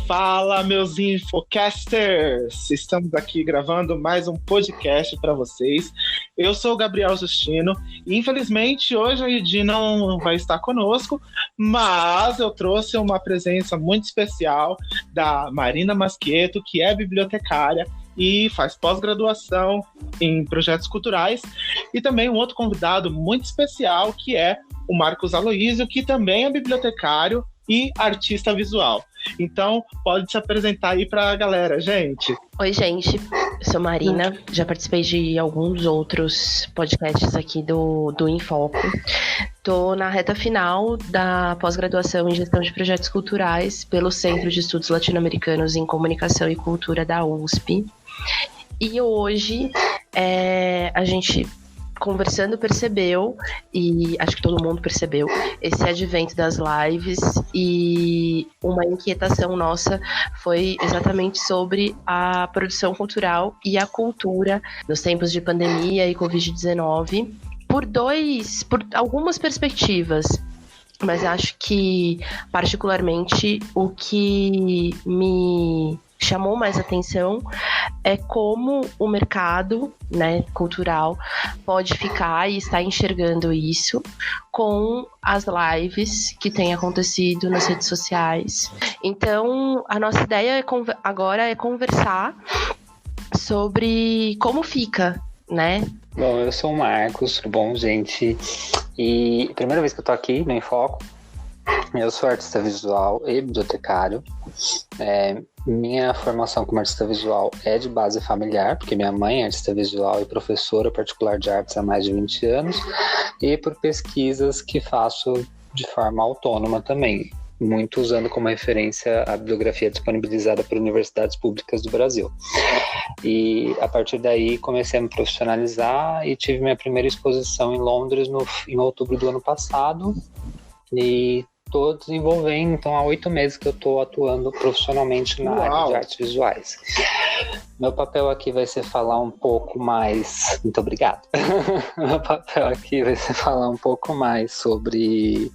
Fala, meus infocasters! Estamos aqui gravando mais um podcast para vocês. Eu sou o Gabriel Justino e, infelizmente, hoje a Edi não vai estar conosco, mas eu trouxe uma presença muito especial da Marina Masqueto, que é bibliotecária e faz pós-graduação em projetos culturais, e também um outro convidado muito especial, que é o Marcos Aloísio, que também é bibliotecário e artista visual. Então, pode se apresentar aí para a galera, gente. Oi, gente. Eu sou Marina. Já participei de alguns outros podcasts aqui do Infoco. Estou na reta final da pós-graduação em Gestão de Projetos Culturais pelo Centro de Estudos Latino-Americanos em Comunicação e Cultura da USP. E hoje a gente, conversando, percebeu, e acho que todo mundo percebeu, esse advento das lives, e uma inquietação nossa foi exatamente sobre a produção cultural e a cultura nos tempos de pandemia e Covid-19, por algumas perspectivas. Mas acho que, particularmente, o que me chamou mais atenção é como o mercado, né, cultural pode ficar e está enxergando isso com as lives que têm acontecido nas redes sociais. Então, a nossa ideia agora é conversar sobre como fica, né? Bom, eu sou o Marcos, tudo bom, gente? E primeira vez que eu tô aqui no Infoco. Eu sou artista visual e bibliotecário. Minha formação como artista visual é de base familiar, porque minha mãe é artista visual e professora particular de artes há mais de 20 anos, e por pesquisas que faço de forma autônoma também, muito usando como referência a bibliografia disponibilizada por universidades públicas do Brasil. E a partir daí comecei a me profissionalizar e tive minha primeira exposição em Londres em outubro do ano passado, e estou desenvolvendo, então há 8 meses que eu estou atuando profissionalmente na área de artes visuais. Meu papel aqui vai ser falar um pouco mais... Muito obrigado. Meu papel aqui vai ser falar um pouco mais sobre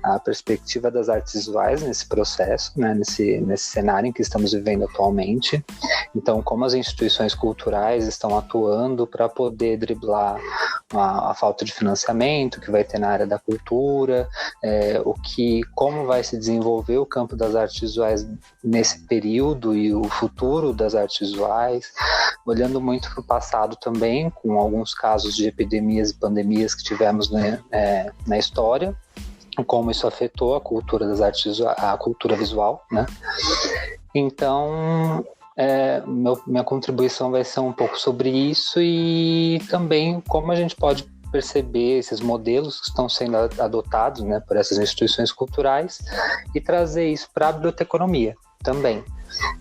a perspectiva das artes visuais nesse processo, né, nesse cenário em que estamos vivendo atualmente. Então, como as instituições culturais estão atuando para poder driblar a falta de financiamento que vai ter na área da cultura, como vai se desenvolver o campo das artes visuais nesse período e o futuro das artes visuais, olhando muito para o passado também, com alguns casos de epidemias e pandemias que tivemos na história, como isso afetou a cultura das artes, a cultura visual, né? Então, minha contribuição vai ser um pouco sobre isso e também como a gente pode perceber esses modelos que estão sendo adotados, né, por essas instituições culturais e trazer isso para a biblioteconomia também,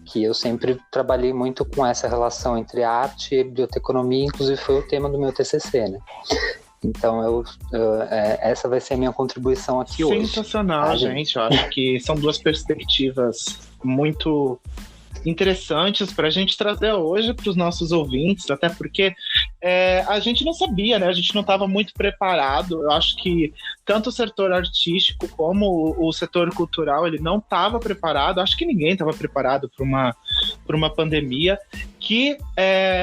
que eu sempre trabalhei muito com essa relação entre arte e biblioteconomia, inclusive foi o tema do meu TCC, né? Então, essa vai ser a minha contribuição aqui hoje. Sensacional, gente. Eu acho que são duas perspectivas muito interessantes para a gente trazer hoje para os nossos ouvintes, até porque a gente não sabia, né? A gente não estava muito preparado. Eu acho que tanto o setor artístico como o setor cultural, ele não estava preparado. Acho que ninguém estava preparado para uma pandemia que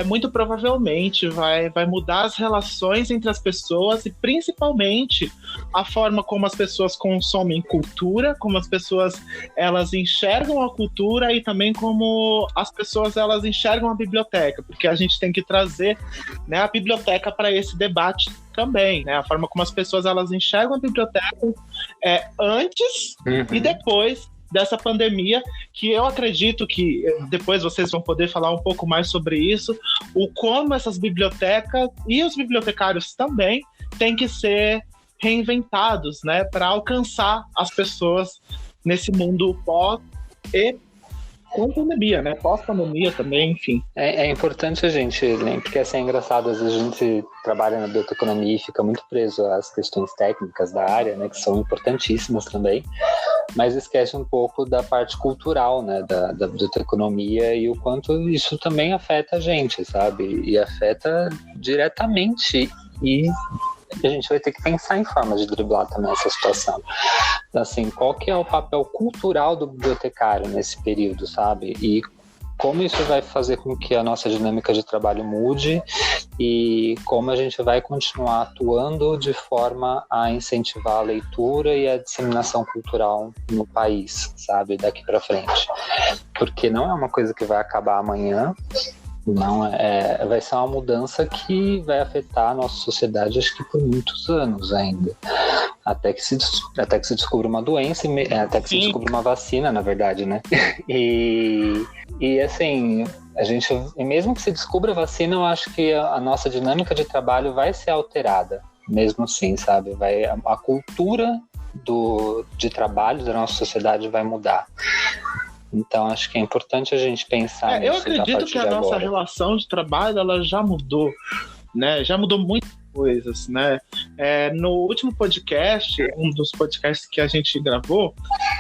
muito provavelmente vai mudar as relações entre as pessoas e principalmente a forma como as pessoas consomem cultura, como as pessoas elas enxergam a cultura e também como as pessoas elas enxergam a biblioteca, porque a gente tem que trazer, né, a biblioteca para esse debate também, né? A forma como as pessoas elas enxergam a biblioteca antes e depois dessa pandemia, que eu acredito que depois vocês vão poder falar um pouco mais sobre isso, o como essas bibliotecas e os bibliotecários também têm que ser reinventados, né, para alcançar as pessoas nesse mundo pós e com pandemia, né? Pós-pandemia também, enfim. É importante a gente, né? Porque assim, é engraçado, às vezes a gente trabalha na biblioteconomia e fica muito preso às questões técnicas da área, né? Que são importantíssimas também, mas esquece um pouco da parte cultural, né? Da biblioteconomia e o quanto isso também afeta a gente, sabe? E afeta diretamente e e a gente vai ter que pensar em formas de driblar também essa situação. Assim, qual que é o papel cultural do bibliotecário nesse período, sabe? E como isso vai fazer com que a nossa dinâmica de trabalho mude e como a gente vai continuar atuando de forma a incentivar a leitura e a disseminação cultural no país, sabe, daqui para frente. Porque não é uma coisa que vai acabar amanhã, não vai ser uma mudança que vai afetar a nossa sociedade, acho que por muitos anos ainda. Até que se descubra uma doença, até que se descubra uma vacina, na verdade, né? E assim, e mesmo que se descubra a vacina, eu acho que a nossa dinâmica de trabalho vai ser alterada, mesmo assim, sabe? A cultura de trabalho da nossa sociedade vai mudar. Então, acho que é importante a gente pensar nisso. Eu acredito que a nossa relação de trabalho, ela já mudou, né? Já mudou muitas coisas, né? No último podcast, um dos podcasts que a gente gravou,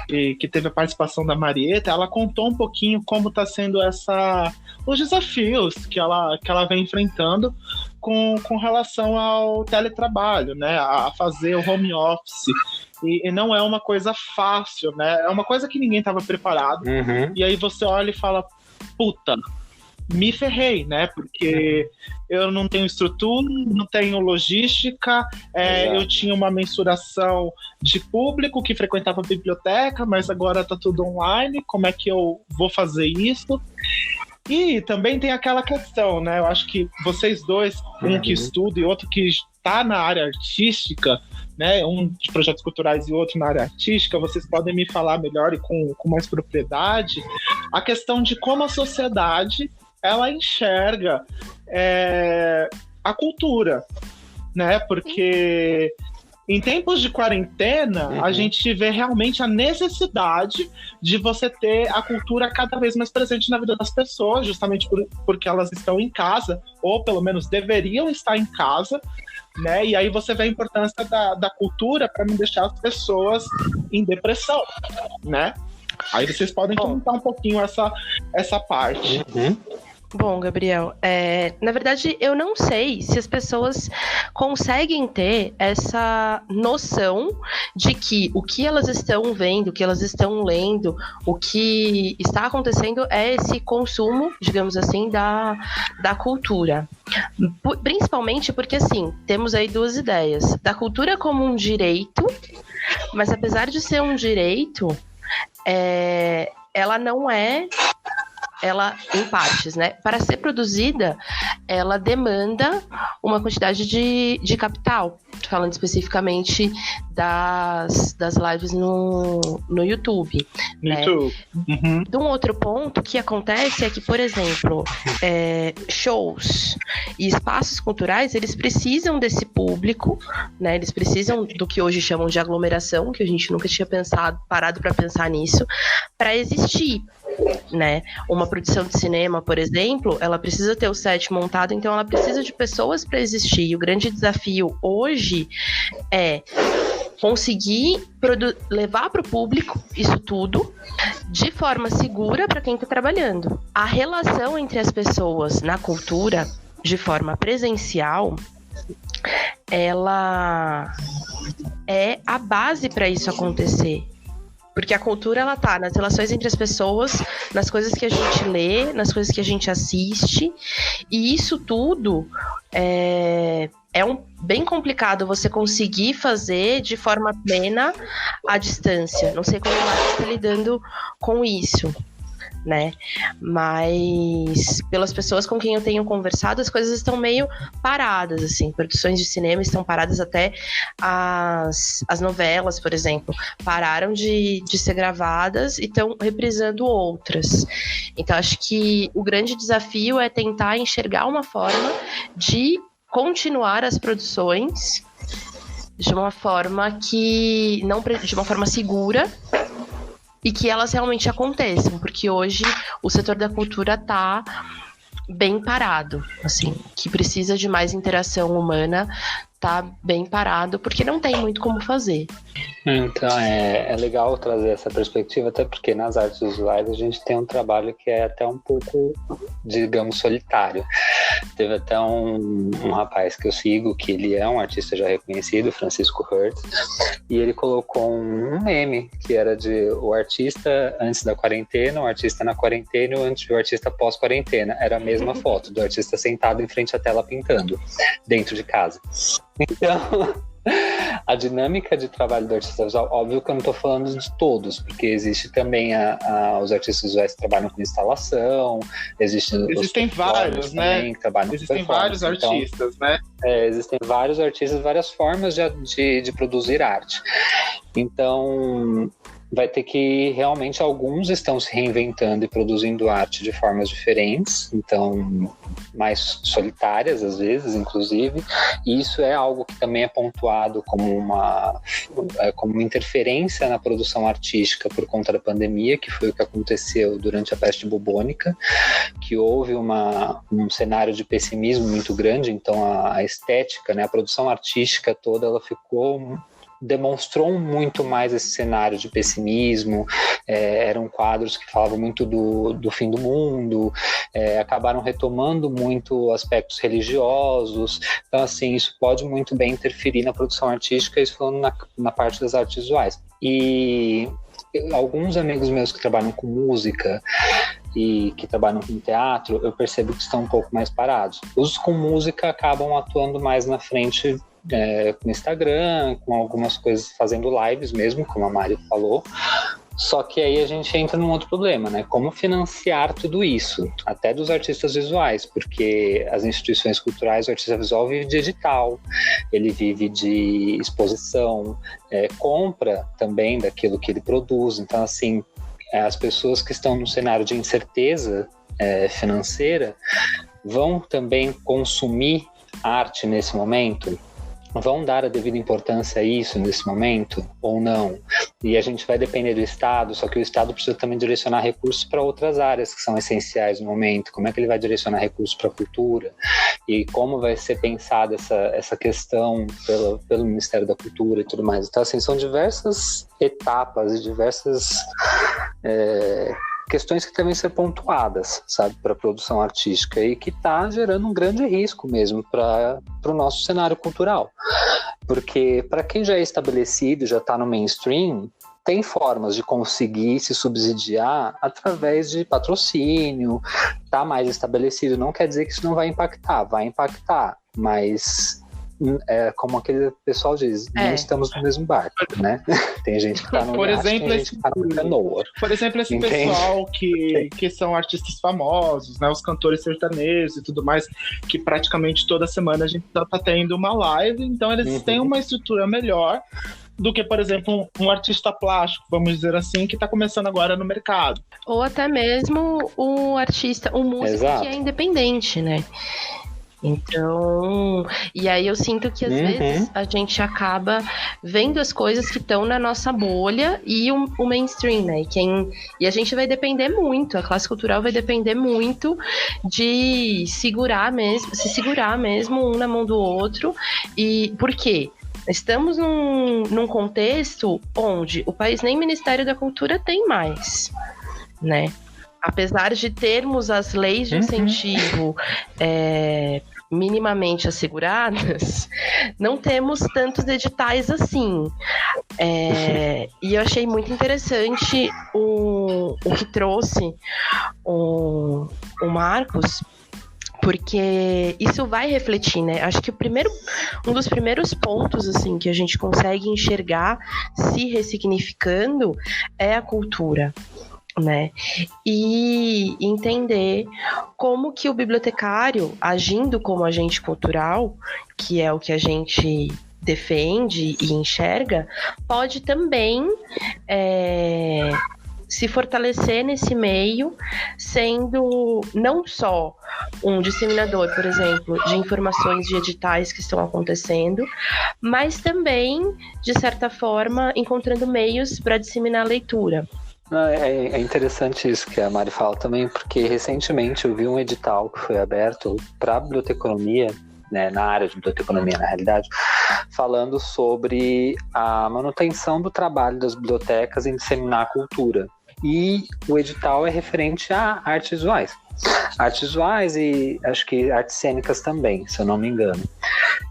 e que teve a participação da Marieta, ela contou um pouquinho como está sendo os desafios que ela vem enfrentando com relação ao teletrabalho, né? A fazer o home office. E não é uma coisa fácil, né? É uma coisa que ninguém estava preparado. Uhum. E aí você olha e fala, puta, me ferrei, né? Porque eu não tenho estrutura, não tenho logística, eu tinha uma mensuração de público que frequentava a biblioteca, mas agora tá tudo online, como é que eu vou fazer isso? E também tem aquela questão, né? Eu acho que vocês dois, um que estuda e outro que está na área artística, né? Um de projetos culturais e outro na área artística, vocês podem me falar melhor e com mais propriedade a questão de como a sociedade ela enxerga a cultura, né? Porque em tempos de quarentena, a gente vê realmente a necessidade de você ter a cultura cada vez mais presente na vida das pessoas, justamente porque elas estão em casa, ou pelo menos deveriam estar em casa, né? E aí você vê a importância da cultura para não deixar as pessoas em depressão, né? Aí vocês podem comentar um pouquinho essa parte. Bom, Gabriel, na verdade eu não sei se as pessoas conseguem ter essa noção de que o que elas estão vendo, o que elas estão lendo, o que está acontecendo é esse consumo, digamos assim, da cultura. Principalmente porque, assim, temos aí duas ideias. Da cultura como um direito, mas apesar de ser um direito, ela não é... ela em partes, né? Para ser produzida, ela demanda uma quantidade de capital. Tô falando especificamente das lives no YouTube. Né? De um outro ponto que acontece é que, por exemplo, shows e espaços culturais, eles precisam desse público, né? Eles precisam do que hoje chamam de aglomeração, que a gente nunca tinha parado para pensar nisso, para existir. Né? Uma produção de cinema, por exemplo, ela precisa ter o set montado, então ela precisa de pessoas para existir. E o grande desafio hoje é conseguir levar para o público isso tudo de forma segura para quem está trabalhando. A relação entre as pessoas na cultura, de forma presencial, ela é a base para isso acontecer. Porque a cultura, ela tá nas relações entre as pessoas, nas coisas que a gente lê, nas coisas que a gente assiste. E isso tudo é bem complicado você conseguir fazer de forma plena à distância. Não sei como o Marcos está lidando com isso, né? Mas pelas pessoas com quem eu tenho conversado, as coisas estão meio paradas, assim. Produções de cinema estão paradas, até as novelas, por exemplo, pararam de ser gravadas e estão reprisando outras. Então acho que o grande desafio é tentar enxergar uma forma de continuar as produções de uma forma de uma forma segura e que elas realmente aconteçam, porque hoje o setor da cultura está bem parado, assim, que precisa de mais interação humana tá bem parado, porque não tem muito como fazer. Então é legal trazer essa perspectiva, até porque nas artes visuais a gente tem um trabalho que é até um pouco, digamos, solitário. Teve até um rapaz que eu sigo, que ele é um artista já reconhecido, Francisco Hertz, e ele colocou um meme que era de o artista antes da quarentena, o artista na quarentena e o artista pós-quarentena. Era a mesma foto do artista sentado em frente à tela pintando, dentro de casa. Então, a dinâmica de trabalho do artista visual, óbvio que eu não estou falando de todos, porque existe também os artistas visuais que trabalham com instalação, existem vários, né? Existem vários artistas, né? Existem vários artistas, várias formas de produzir arte. Então, vai ter que, realmente, alguns estão se reinventando e produzindo arte de formas diferentes, então, mais solitárias, às vezes, inclusive, e isso é algo que também é pontuado como uma interferência na produção artística por conta da pandemia, que foi o que aconteceu durante a peste bubônica, que houve um cenário de pessimismo muito grande, então a estética, né, a produção artística toda, ela demonstrou muito mais esse cenário de pessimismo, eram quadros que falavam muito do fim do mundo, acabaram retomando muito aspectos religiosos, então assim, isso pode muito bem interferir na produção artística, isso falando na parte das artes visuais. E alguns amigos meus que trabalham com música e que trabalham com teatro, eu percebo que estão um pouco mais parados. Os com música acabam atuando mais na frente, com Instagram, com algumas coisas, fazendo lives mesmo, como a Mari falou. Só que aí a gente entra num outro problema, né? Como financiar tudo isso, até dos artistas visuais, porque as instituições culturais, o artista visual vive de edital, ele vive de exposição, compra também daquilo que ele produz. Então, assim, as pessoas que estão no cenário de incerteza financeira vão também consumir arte nesse momento? Vão dar a devida importância a isso nesse momento ou não? E a gente vai depender do Estado, só que o Estado precisa também direcionar recursos para outras áreas que são essenciais no momento. Como é que ele vai direcionar recursos para a cultura? E como vai ser pensada essa questão pelo Ministério da Cultura e tudo mais? Então, assim, são diversas etapas e diversas questões que devem ser pontuadas, sabe, para a produção artística e que está gerando um grande risco mesmo para o nosso cenário cultural. Porque para quem já é estabelecido, já está no mainstream, tem formas de conseguir se subsidiar através de patrocínio, está mais estabelecido. Não quer dizer que isso não vai impactar, mas como aquele pessoal diz, não estamos no mesmo barco, né? Tem gente que está no por iate, exemplo, tem gente que está no canoa. Por exemplo, esse pessoal que são artistas famosos, né? Os cantores sertanejos e tudo mais, que praticamente toda semana a gente tá tendo uma live, então eles têm uma estrutura melhor do que, por exemplo, um artista plástico, vamos dizer assim, que está começando agora no mercado. Ou até mesmo um músico Exato. Que é independente, né? Então, e aí eu sinto que às vezes a gente acaba vendo as coisas que estão na nossa bolha e o mainstream, né? E a gente vai depender muito, a classe cultural vai depender muito de se segurar mesmo um na mão do outro. E por quê? Estamos num contexto onde o país nem Ministério da Cultura tem mais, né? Apesar de termos as leis de incentivo minimamente asseguradas, não temos tantos editais assim. E eu achei muito interessante o que trouxe o Marcos, porque isso vai refletir, né? Acho que um dos primeiros pontos assim, que a gente consegue enxergar se ressignificando é a cultura, né? E entender como que o bibliotecário, agindo como agente cultural, que é o que a gente defende e enxerga, pode também se fortalecer nesse meio, sendo não só um disseminador, por exemplo, de informações de editais que estão acontecendo, mas também, de certa forma, encontrando meios para disseminar a leitura. É interessante isso que a Mari fala também, porque recentemente eu vi um edital que foi aberto para a biblioteconomia né, na área de biblioteconomia, na realidade, falando sobre a manutenção do trabalho das bibliotecas em disseminar a cultura. E o edital é referente a artes visuais. Artes visuais e acho que artes cênicas também, se eu não me engano.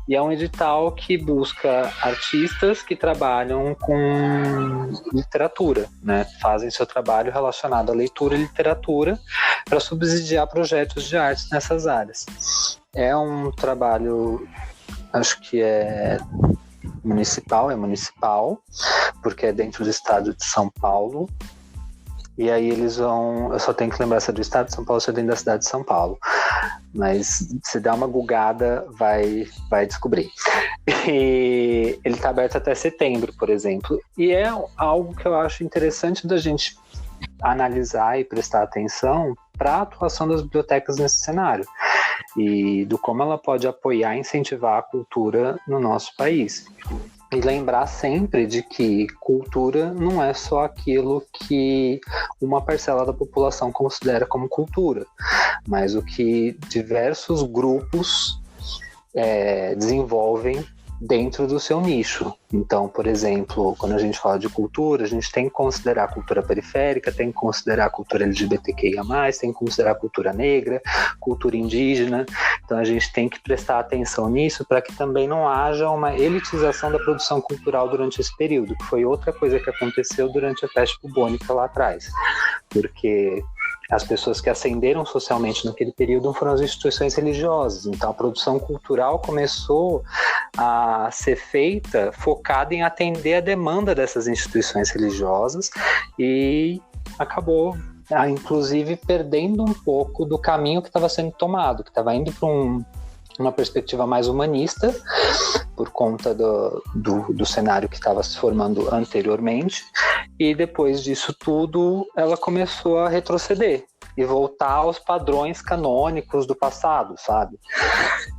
E é um edital que busca artistas que trabalham com literatura, né? Fazem seu trabalho relacionado à leitura e literatura para subsidiar projetos de artes nessas áreas. É um trabalho, acho que é municipal, porque é dentro do estado de São Paulo. E aí eles vão... Eu só tenho que lembrar se é do estado de São Paulo ou se é dentro da cidade de São Paulo. Mas se der uma googada, vai descobrir. E ele está aberto até setembro, por exemplo. E é algo que eu acho interessante da gente analisar e prestar atenção para a atuação das bibliotecas nesse cenário. E do como ela pode apoiar e incentivar a cultura no nosso país. E lembrar sempre de que cultura não é só aquilo que uma parcela da população considera como cultura, mas o que diversos grupos desenvolvem dentro do seu nicho. Então, por exemplo, quando a gente fala de cultura, a gente tem que considerar a cultura periférica, tem que considerar a cultura LGBTQIA+, tem que considerar a cultura negra, cultura indígena. Então a gente tem que prestar atenção nisso para que também não haja uma elitização da produção cultural durante esse período, que foi outra coisa que aconteceu durante a peste bubônica lá atrás. Porque as pessoas que ascenderam socialmente naquele período foram as instituições religiosas. Então a produção cultural começou a ser feita focada em atender a demanda dessas instituições religiosas e acabou, inclusive, perdendo um pouco do caminho que estava sendo tomado, que estava indo para uma perspectiva mais humanista, por conta do cenário que estava se formando anteriormente, e depois disso tudo ela começou a retroceder e voltar aos padrões canônicos do passado, sabe?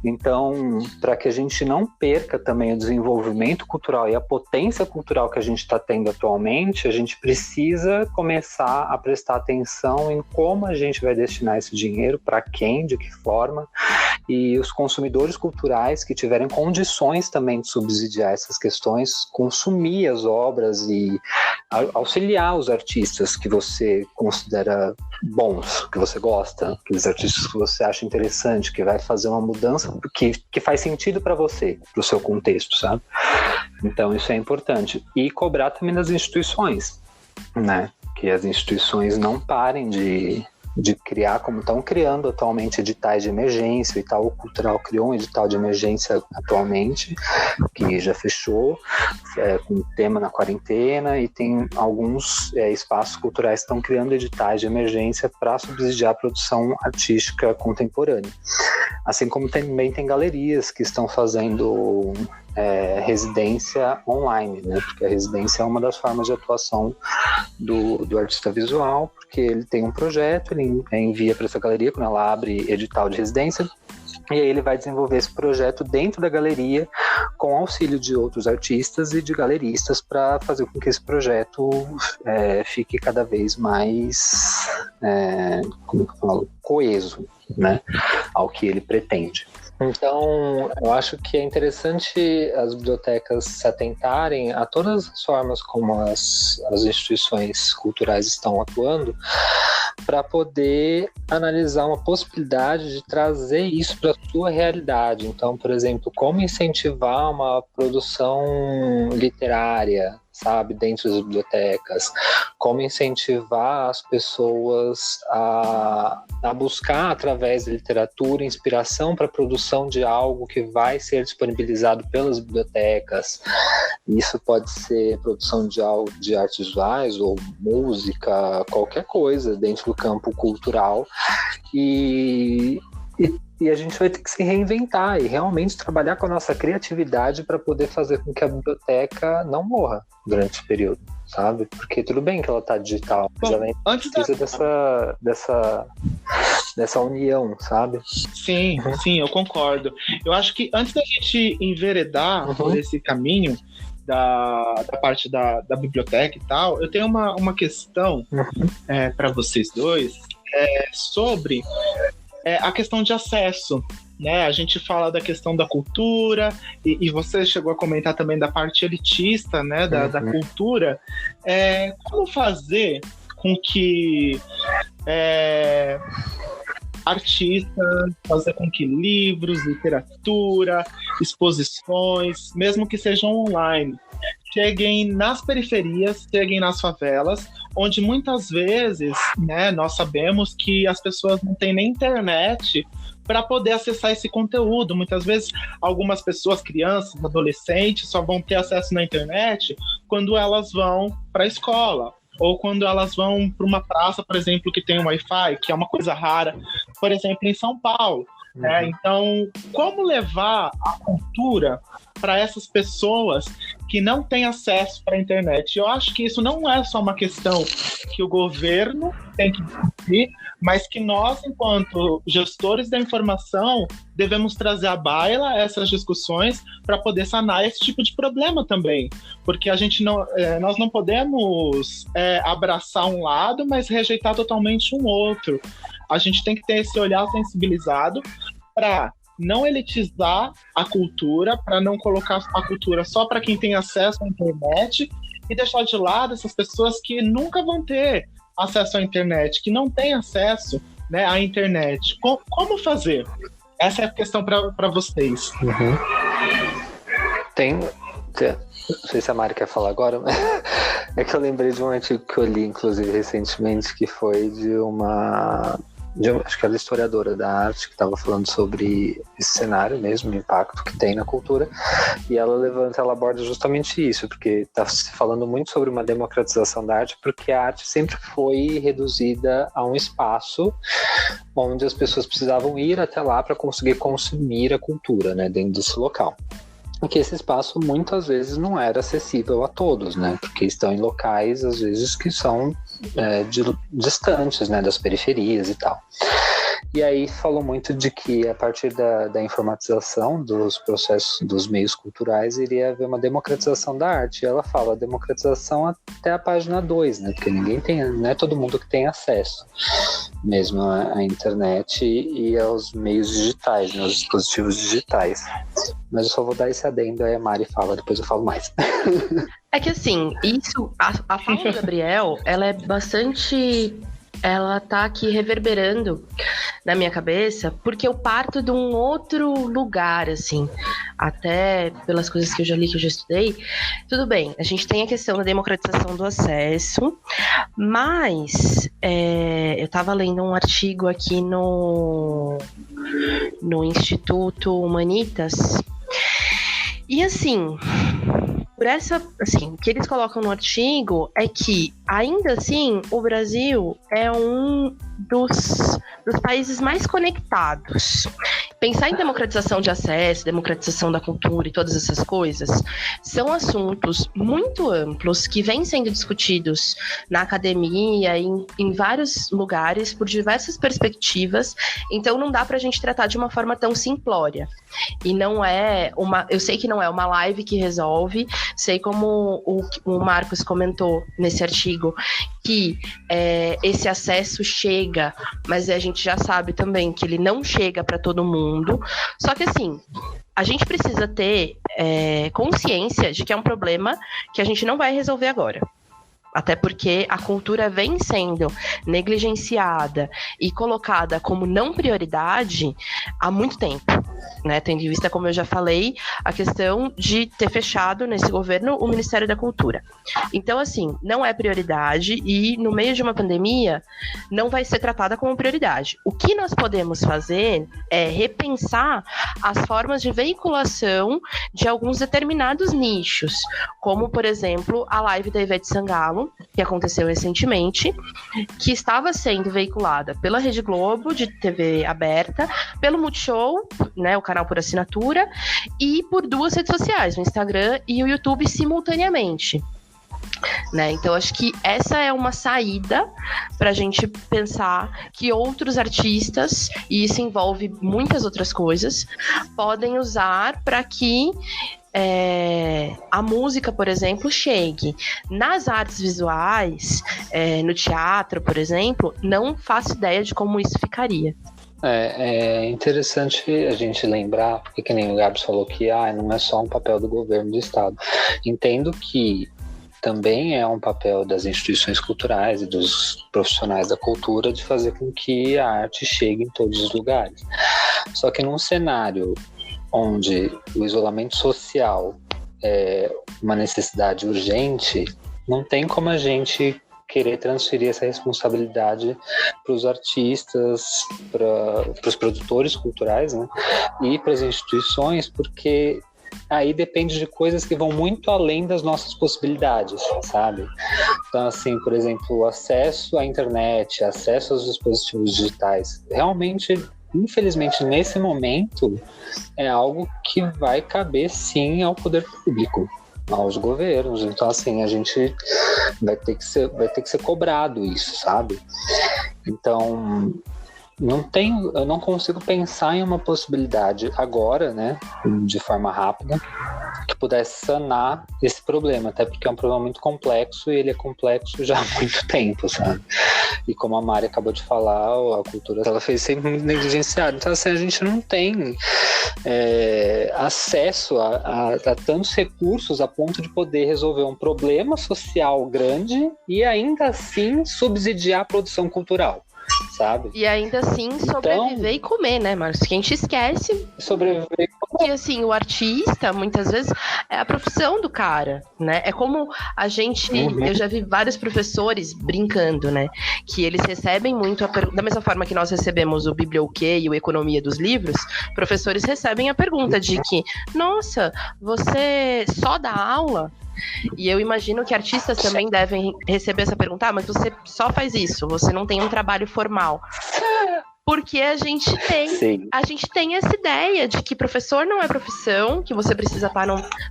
Então, para que a gente não perca também o desenvolvimento cultural e a potência cultural que a gente está tendo atualmente, a gente precisa começar a prestar atenção em como a gente vai destinar esse dinheiro, para quem, de que forma, e os consumidores culturais que tiverem condições também de subsidiar essas questões, consumir as obras e auxiliar os artistas que você considera bons, que você gosta, aqueles artistas que você acha interessante, que vai fazer uma mudança que faz sentido para você, para o seu contexto, sabe? Então isso é importante. E cobrar também das instituições, né? Que as instituições não parem de criar, como estão criando atualmente, editais de emergência. O Itaú Cultural criou um edital de emergência atualmente, que já fechou, com tema na quarentena, e tem alguns espaços culturais que estão criando editais de emergência para subsidiar a produção artística contemporânea. Assim como também tem galerias que estão fazendo residência online, né? Porque a residência é uma das formas de atuação do artista visual, porque ele tem um projeto, ele envia para essa galeria quando ela abre edital de residência, e aí ele vai desenvolver esse projeto dentro da galeria com auxílio de outros artistas e de galeristas para fazer com que esse projeto fique cada vez mais como eu falo, coeso, né, ao que ele pretende. Então, eu acho que é interessante as bibliotecas se atentarem a todas as formas como as instituições culturais estão atuando, para poder analisar uma possibilidade de trazer isso para a sua realidade. Então, por exemplo, como incentivar uma produção literária, sabe, dentro das bibliotecas, como incentivar as pessoas a buscar, através da literatura, inspiração para a produção de algo que vai ser disponibilizado pelas bibliotecas. Isso pode ser produção de artes visuais ou música, qualquer coisa dentro do campo cultural, e a gente vai ter que se reinventar e realmente trabalhar com a nossa criatividade para poder fazer com que a biblioteca não morra durante esse período, sabe? Porque tudo bem que ela está digital, mas ela precisa dessa união, sabe? Sim, eu concordo. Eu acho que antes da gente enveredar por esse caminho da parte da biblioteca e tal, eu tenho uma questão para vocês dois sobre a questão de acesso né? A gente fala da questão da cultura, e você chegou a comentar também da parte elitista, né? Da cultura. Como fazer com que artistas, fazer com que livros, literatura, exposições, mesmo que sejam online, cheguem nas periferias, cheguem nas favelas, onde muitas vezes, né, nós sabemos que as pessoas não têm nem internet para poder acessar esse conteúdo. Muitas vezes, algumas pessoas, crianças, adolescentes, só vão ter acesso na internet quando elas vão para a escola, ou quando elas vão para uma praça, por exemplo, que tem um Wi-Fi, que é uma coisa rara, por exemplo, em São Paulo. Então, como levar a cultura para essas pessoas que não têm acesso para a internet? Eu acho que isso não é só uma questão que o governo tem que discutir, mas que nós, enquanto gestores da informação, devemos trazer à baila essas discussões para poder sanar esse tipo de problema também. Porque nós não podemos abraçar um lado, mas rejeitar totalmente um outro. A gente tem que ter esse olhar sensibilizado para não elitizar a cultura, para não colocar a cultura só para quem tem acesso à internet e deixar de lado essas pessoas que nunca vão ter acesso à internet, que não têm acesso, né, à internet. Como fazer? Essa é a questão para vocês. Não sei se a Mari quer falar agora, mas é que eu lembrei de um artigo que eu li, inclusive, recentemente, que foi acho que ela é historiadora da arte, que estava falando sobre esse cenário mesmo, o impacto que tem na cultura, e ela aborda justamente isso, porque está se falando muito sobre uma democratização da arte, porque a arte sempre foi reduzida a um espaço onde as pessoas precisavam ir até lá para conseguir consumir a cultura, né, dentro desse local. E que esse espaço muitas vezes não era acessível a todos, né? Porque estão em locais, às vezes, que são distantes, né, das periferias e tal. E aí falou muito de que a partir da informatização dos processos, dos meios culturais, iria haver uma democratização da arte. E ela fala democratização até a página 2, né? Porque não é todo mundo que tem acesso mesmo à internet e aos meios digitais, né, aos dispositivos digitais. Mas eu só vou dar esse adendo, aí a Mari fala, depois eu falo mais. É que assim, a fala do Gabriel, ela é bastante... Ela tá aqui reverberando na minha cabeça, porque eu parto de um outro lugar, assim, até pelas coisas que eu já li, que eu já estudei. Tudo bem, a gente tem a questão da democratização do acesso, mas eu tava lendo um artigo aqui no Instituto Humanitas, e assim... o que eles colocam no artigo é que, ainda assim, o Brasil é um dos países mais conectados. Pensar em democratização de acesso, democratização da cultura e todas essas coisas são assuntos muito amplos que vêm sendo discutidos na academia, em vários lugares, por diversas perspectivas. Então não dá pra gente tratar de uma forma tão simplória. E não é eu sei que não é uma live que resolve, sei como o Marcos comentou nesse artigo, que esse acesso chega, mas a gente já sabe também que ele não chega para todo mundo. Só que assim, a gente precisa ter consciência de que é um problema que a gente não vai resolver agora. Até porque a cultura vem sendo negligenciada e colocada como não prioridade há muito tempo, né? Tendo em vista, como eu já falei, a questão de ter fechado nesse governo o Ministério da Cultura. Então, assim, não é prioridade e no meio de uma pandemia não vai ser tratada como prioridade. O que nós podemos fazer é repensar as formas de veiculação de alguns determinados nichos, como, por exemplo, a live da Ivete Sangalo, que aconteceu recentemente, que estava sendo veiculada pela Rede Globo, de TV aberta, pelo Multishow, né, o canal por assinatura, e por 2 redes sociais, o Instagram e o YouTube, simultaneamente. Né? Então, acho que essa é uma saída para a gente pensar que outros artistas, e isso envolve muitas outras coisas, podem usar para que a música, por exemplo, chegue. Nas artes visuais, no teatro, por exemplo, não faço ideia de como isso ficaria. É interessante a gente lembrar, porque que nem o Gabs falou que não é só um papel do governo do Estado. Entendo que também é um papel das instituições culturais e dos profissionais da cultura de fazer com que a arte chegue em todos os lugares. Só que num cenário onde o isolamento social é uma necessidade urgente, não tem como a gente querer transferir essa responsabilidade para os artistas, para os produtores culturais, né? E para as instituições, porque aí depende de coisas que vão muito além das nossas possibilidades, sabe? Então, assim, por exemplo, o acesso à internet, acesso aos dispositivos digitais, realmente, infelizmente, nesse momento, é algo que vai caber, sim, ao poder público, aos governos. Então, assim, a gente vai ter que ser cobrado isso, sabe? Então, eu não consigo pensar em uma possibilidade agora, né, de forma rápida, que pudesse sanar esse problema, até porque é um problema muito complexo e ele é complexo já há muito tempo, sabe? E como a Mari acabou de falar, a cultura ela foi sempre muito negligenciada. Então, assim, a gente não tem acesso a tantos recursos a ponto de poder resolver um problema social grande e ainda assim subsidiar a produção cultural, sabe? E ainda assim sobreviver e comer, né, Márcio? Que a gente esquece sobreviver e comer. Que assim, o artista, muitas vezes, é a profissão do cara, né? É como a gente... Eu já vi vários professores brincando, né? Que eles recebem muito da mesma forma que nós recebemos o Biblioquê e o Economia dos Livros, professores recebem a pergunta de que, nossa, você só dá aula? E eu imagino que artistas também devem receber essa pergunta, mas você só faz isso, você não tem um trabalho formal. Porque a gente tem essa ideia de que professor não é profissão, que você precisa estar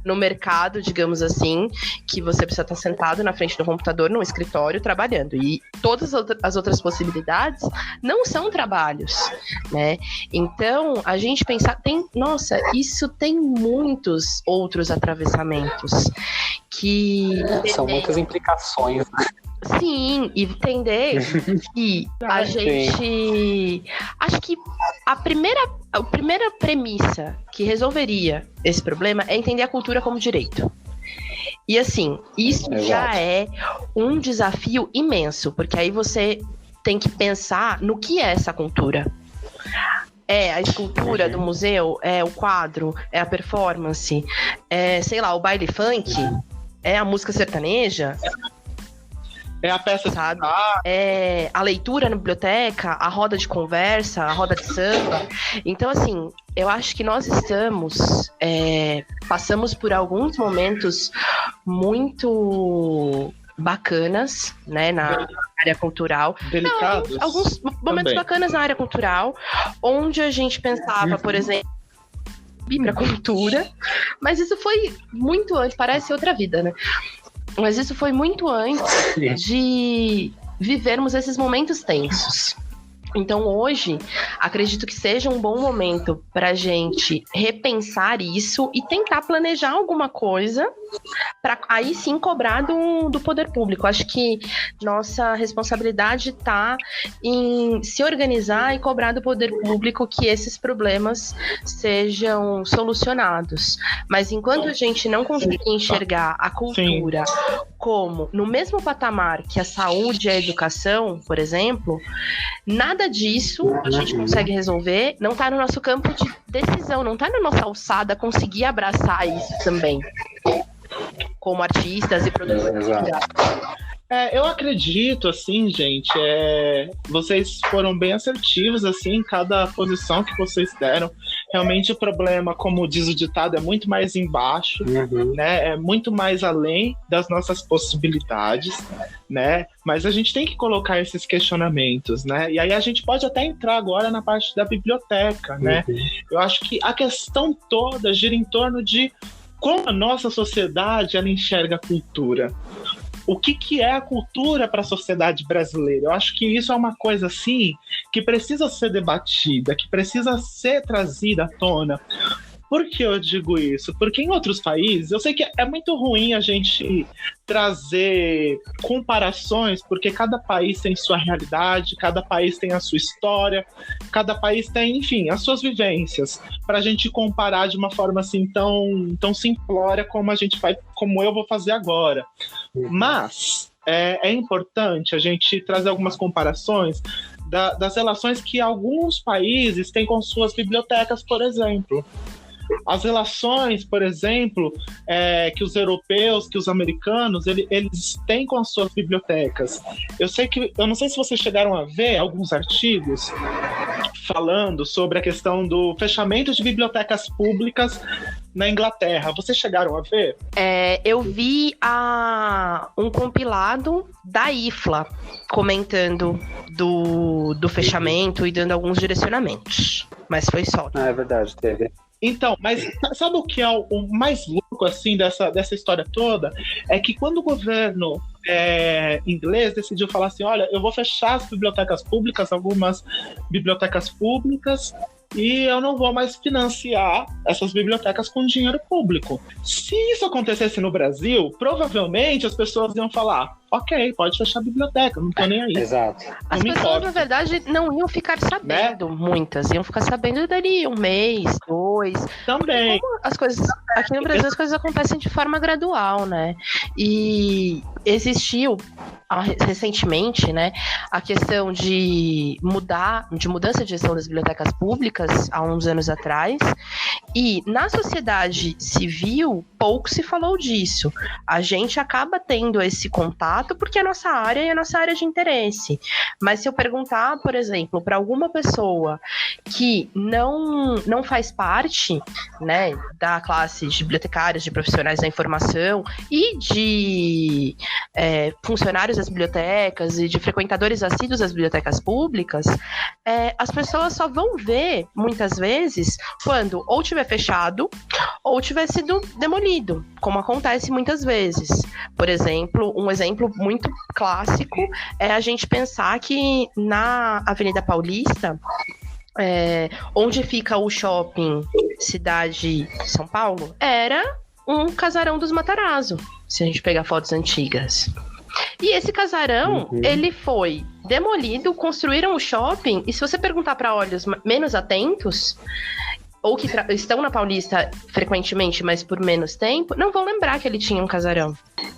no mercado, digamos assim, que você precisa estar sentado na frente do computador, num escritório, trabalhando. E todas as outras possibilidades não são trabalhos, né? Então, a gente pensar, nossa, isso tem muitos outros atravessamentos que... São muitas implicações, né? Sim, e entender que a gente... Acho que a primeira premissa que resolveria esse problema é entender a cultura como direito. E assim, isso já é um desafio imenso, porque aí você tem que pensar no que é essa cultura. É a escultura do museu, é o quadro, é a performance, é, sei lá, o baile funk, é a música sertaneja... É a peça, sabe? É a leitura na biblioteca, a roda de conversa, a roda de samba. Então, assim, eu acho que nós passamos por alguns momentos muito bacanas, né, na área cultural. Delicados. Alguns momentos também. bacanas na área cultural, onde a gente pensava, por exemplo, para cultura, mas isso foi muito antes, parece outra vida, né? Mas isso foi muito antes de vivermos esses momentos tensos. Então, hoje, acredito que seja um bom momento para a gente repensar isso e tentar planejar alguma coisa para aí sim cobrar do poder público. Acho que nossa responsabilidade está em se organizar e cobrar do poder público que esses problemas sejam solucionados. Mas enquanto a gente não conseguir enxergar a cultura como no mesmo patamar que a saúde e a educação, por exemplo, nada disso a gente consegue resolver, não está no nosso campo de decisão, não está na nossa alçada conseguir abraçar isso também, como artistas e produtores. Eu acredito, assim, gente, vocês foram bem assertivos, assim, em cada posição que vocês deram. Realmente o problema, como diz o ditado, é muito mais embaixo, né? É muito mais além das nossas possibilidades, né? Mas a gente tem que colocar esses questionamentos, né? E aí a gente pode até entrar agora na parte da biblioteca, né? Eu acho que a questão toda gira em torno de como a nossa sociedade ela enxerga a cultura. O que é a cultura para a sociedade brasileira? Eu acho que isso é uma coisa, assim, que precisa ser debatida, que precisa ser trazida à tona. Por que eu digo isso? Porque em outros países, eu sei que é muito ruim a gente trazer comparações, porque cada país tem sua realidade, cada país tem a sua história, cada país tem, enfim, as suas vivências, para a gente comparar de uma forma assim tão simplória como eu vou fazer agora. Mas é importante a gente trazer algumas comparações das relações que alguns países têm com suas bibliotecas, por exemplo. As relações, por exemplo, que os europeus, que os americanos, eles têm com as suas bibliotecas. Eu não sei se vocês chegaram a ver alguns artigos falando sobre a questão do fechamento de bibliotecas públicas na Inglaterra. Vocês chegaram a ver? Eu vi um compilado da IFLA comentando do fechamento e dando alguns direcionamentos. Mas foi só. É verdade, teve. Então, mas sabe o que é o mais louco assim, dessa história toda? É que quando o governo inglês decidiu falar assim, olha, eu vou fechar as bibliotecas públicas, algumas bibliotecas públicas, e eu não vou mais financiar essas bibliotecas com dinheiro público. Se isso acontecesse no Brasil, provavelmente as pessoas iam falar, ok, pode fechar a biblioteca, não tô nem aí. Exato. As pessoas, na verdade, não iam ficar sabendo, né? Muitas iam ficar sabendo dali 1 mês, 2. Também. As coisas, aqui no Brasil as coisas acontecem de forma gradual, né? E existiu recentemente, né, a questão de mudança de gestão das bibliotecas públicas há uns anos atrás, e na sociedade civil pouco se falou disso. A gente acaba tendo esse contato porque é a nossa área e a nossa área de interesse. Mas se eu perguntar, por exemplo, para alguma pessoa que não faz parte, né, da classe de bibliotecários, de profissionais da informação e de funcionários das bibliotecas e de frequentadores assíduos das bibliotecas públicas, as pessoas só vão ver, muitas vezes, quando ou tiver fechado ou tiver sido demolido, como acontece muitas vezes. Por exemplo, um exemplo muito clássico é a gente pensar que na Avenida Paulista, onde fica o shopping Cidade São Paulo, era um casarão dos Matarazzo, se a gente pegar fotos antigas. E esse casarão, ele foi demolido, construíram o shopping, e se você perguntar para olhos menos atentos, ou que estão na Paulista frequentemente, mas por menos tempo, não vão lembrar que ele tinha um casarão.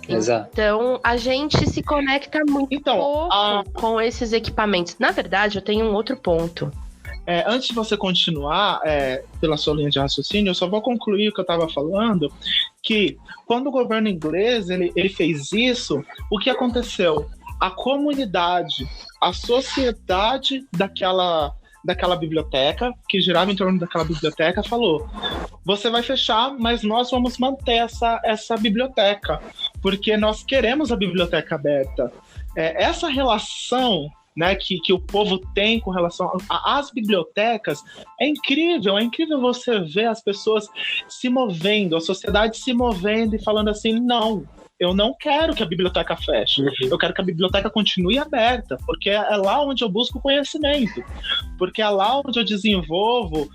Exato. Então, a gente se conecta muito pouco com esses equipamentos. Na verdade, eu tenho um outro ponto. Antes de você continuar pela sua linha de raciocínio, eu só vou concluir o que eu estava falando, que quando o governo inglês ele fez isso, o que aconteceu? A comunidade, a sociedade daquela biblioteca, que girava em torno daquela biblioteca, falou, você vai fechar, mas nós vamos manter essa biblioteca, porque nós queremos a biblioteca aberta. Essa relação, né, que o povo tem com relação às bibliotecas, é incrível você ver as pessoas se movendo, a sociedade se movendo e falando assim, não, eu não quero que a biblioteca feche, eu quero que a biblioteca continue aberta, porque é lá onde eu busco conhecimento, porque é lá onde eu desenvolvo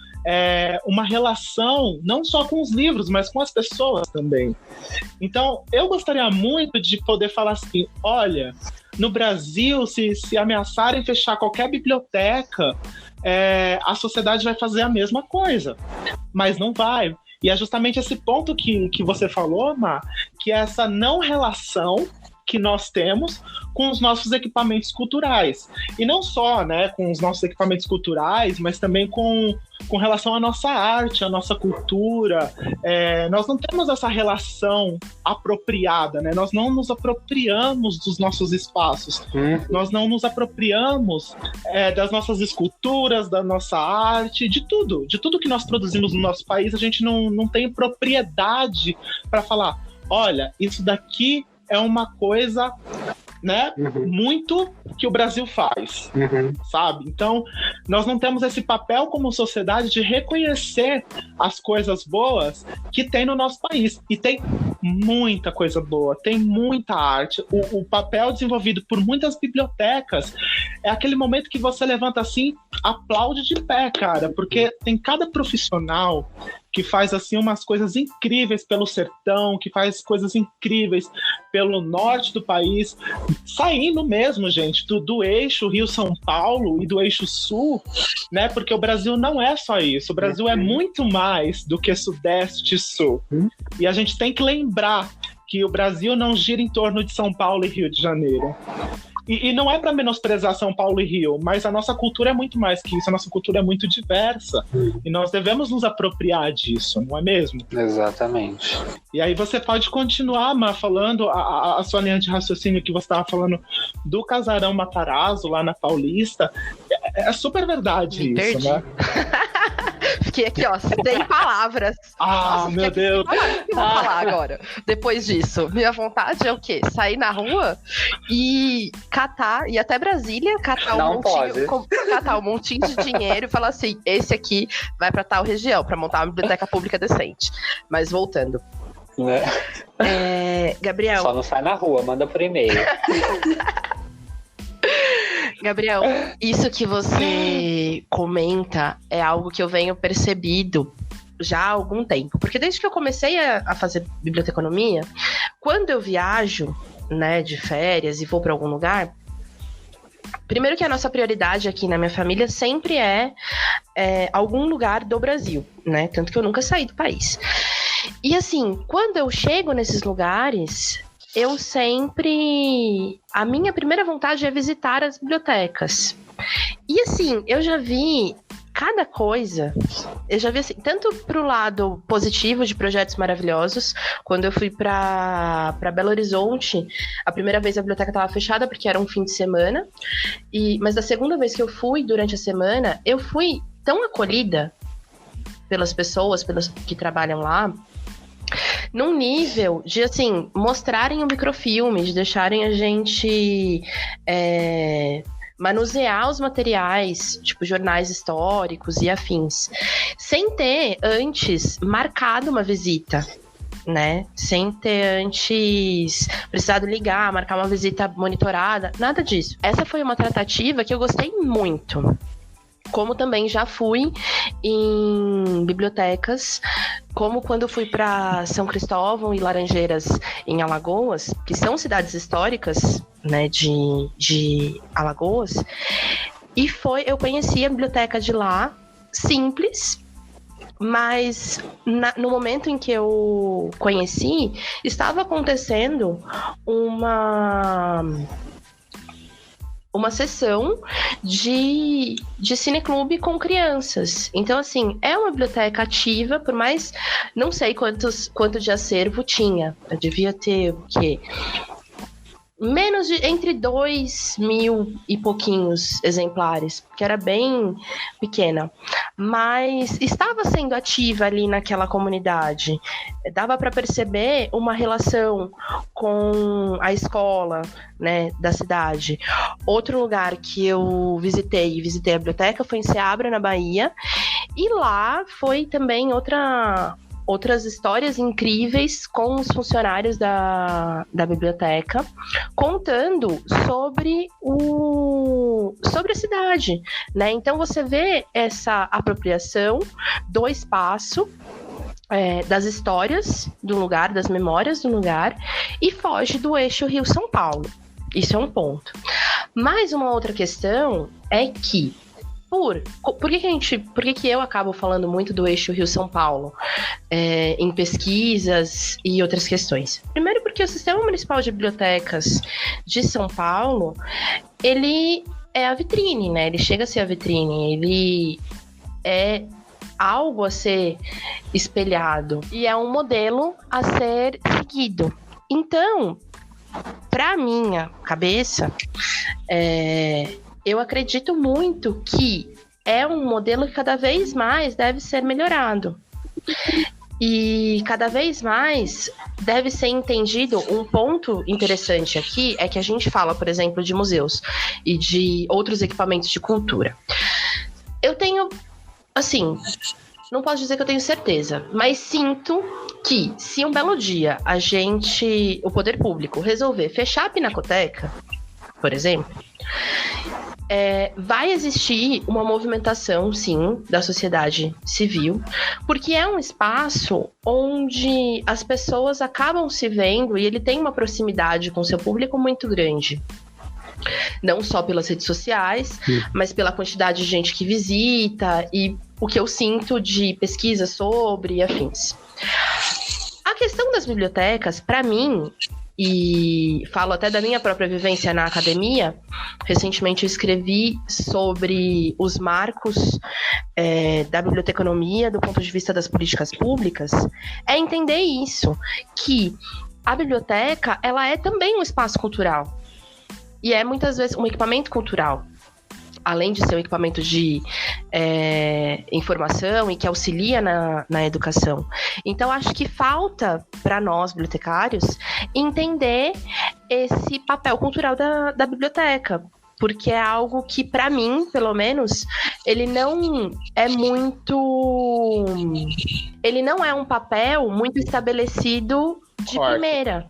uma relação, não só com os livros, mas com as pessoas também. Então, eu gostaria muito de poder falar assim, olha, no Brasil, se ameaçarem fechar qualquer biblioteca, a sociedade vai fazer a mesma coisa, mas não vai. E é justamente esse ponto que você falou, Má, que é essa não relação que nós temos com os nossos equipamentos culturais. E não só, né, com os nossos equipamentos culturais, mas também com relação à nossa arte, à nossa cultura. Nós não temos essa relação apropriada, né? Nós não nos apropriamos dos nossos espaços. Nós não nos apropriamos das nossas esculturas, da nossa arte, de tudo que nós produzimos no nosso país. A gente não tem propriedade para falar, olha, isso daqui é uma coisa, né, muito que o Brasil faz, sabe? Então, nós não temos esse papel como sociedade de reconhecer as coisas boas que tem no nosso país. E tem muita coisa boa, tem muita arte. O papel desenvolvido por muitas bibliotecas é aquele momento que você levanta assim, aplaude de pé, cara, porque tem cada profissional que faz assim umas coisas incríveis pelo sertão, que faz coisas incríveis pelo norte do país, saindo mesmo, gente, do eixo Rio-São Paulo e do eixo sul, né? Porque o Brasil não é só isso, o Brasil é muito mais do que Sudeste e Sul. E a gente tem que lembrar que o Brasil não gira em torno de São Paulo e Rio de Janeiro. E não é para menosprezar São Paulo e Rio, mas a nossa cultura é muito mais que isso, a nossa cultura é muito diversa. E nós devemos nos apropriar disso, não é mesmo? Exatamente. E aí você pode continuar, Má, falando a sua linha de raciocínio que você estava falando do Casarão Matarazzo, lá na Paulista. É super verdade isso, Perdi. né? Fiquei aqui, ó, sem palavras. Ah, Nossa, meu Deus. O que eu vou falar agora? Depois disso, minha vontade é o quê? Sair na rua e catar, ir até Brasília, catar um montinho de dinheiro e falar assim, esse aqui vai pra tal região, pra montar uma biblioteca pública decente. Mas voltando. Gabriel. Só não sai na rua, manda por e-mail. Gabriel, isso que você comenta é algo que eu venho percebido já há algum tempo. Porque desde que eu comecei a fazer biblioteconomia, quando eu viajo, né, de férias e vou para algum lugar, primeiro que a nossa prioridade aqui na minha família sempre é algum lugar do Brasil, né? Tanto que eu nunca saí do país. E assim, quando eu chego nesses lugares, eu sempre... A minha primeira vontade é visitar as bibliotecas. E assim, eu já vi cada coisa. Eu já vi assim, tanto pro lado positivo de projetos maravilhosos. Quando eu fui para Belo Horizonte, a primeira vez a biblioteca estava fechada porque era um fim de semana. Mas da segunda vez que eu fui, durante a semana, eu fui tão acolhida pelas pessoas que trabalham lá, num nível de, assim, mostrarem o microfilme, de deixarem a gente manusear os materiais, tipo jornais históricos e afins, sem ter antes marcado uma visita, né? Sem ter antes precisado ligar, marcar uma visita monitorada, nada disso. Essa foi uma tratativa que eu gostei muito. Como também já fui em bibliotecas, como quando fui para São Cristóvão e Laranjeiras, em Alagoas, que são cidades históricas, né, de Alagoas, e eu conheci a biblioteca de lá, simples, mas no momento em que eu conheci, estava acontecendo uma sessão de cineclube com crianças. Então, assim, é uma biblioteca ativa, por mais... Não sei quanto de acervo tinha. Eu devia ter, o quê? Entre 2.000 e pouquinhos exemplares, que era bem pequena. Mas estava sendo ativa ali naquela comunidade. Dava para perceber uma relação com a escola, né, da cidade. Outro lugar que eu visitei a biblioteca foi em Ceabra, na Bahia. E lá foi também outras histórias incríveis com os funcionários da biblioteca, contando sobre a cidade, né? Então você vê essa apropriação do espaço, das histórias do lugar, das memórias do lugar, e foge do eixo Rio-São Paulo. Isso é um ponto. Mas uma outra questão é que por que eu acabo falando muito do eixo Rio-São Paulo em pesquisas e outras questões? Primeiro porque o Sistema Municipal de Bibliotecas de São Paulo, ele é a vitrine, né? Ele chega a ser a vitrine, ele é algo a ser espelhado e é um modelo a ser seguido. Então, para minha cabeça, eu acredito muito que é um modelo que cada vez mais deve ser melhorado. E cada vez mais deve ser entendido. Um ponto interessante aqui é que a gente fala, por exemplo, de museus e de outros equipamentos de cultura. Eu tenho, assim, não posso dizer que eu tenho certeza, mas sinto que se um belo dia o poder público, resolver fechar a Pinacoteca, por exemplo, vai existir uma movimentação, sim, da sociedade civil, porque é um espaço onde as pessoas acabam se vendo e ele tem uma proximidade com o seu público muito grande. Não só pelas redes sociais, mas pela quantidade de gente que visita e o que eu sinto de pesquisa sobre e afins. A questão das bibliotecas, para mim, e falo até da minha própria vivência na academia, recentemente eu escrevi sobre os marcos da biblioteconomia do ponto de vista das políticas públicas, é entender isso, que a biblioteca ela é também um espaço cultural. E é muitas vezes um equipamento cultural, além de ser um equipamento de informação e que auxilia na educação. Então, acho que falta para nós, bibliotecários, entender esse papel cultural da biblioteca. Porque é algo que, para mim, pelo menos, ele não é muito... Ele não é um papel muito estabelecido de primeira.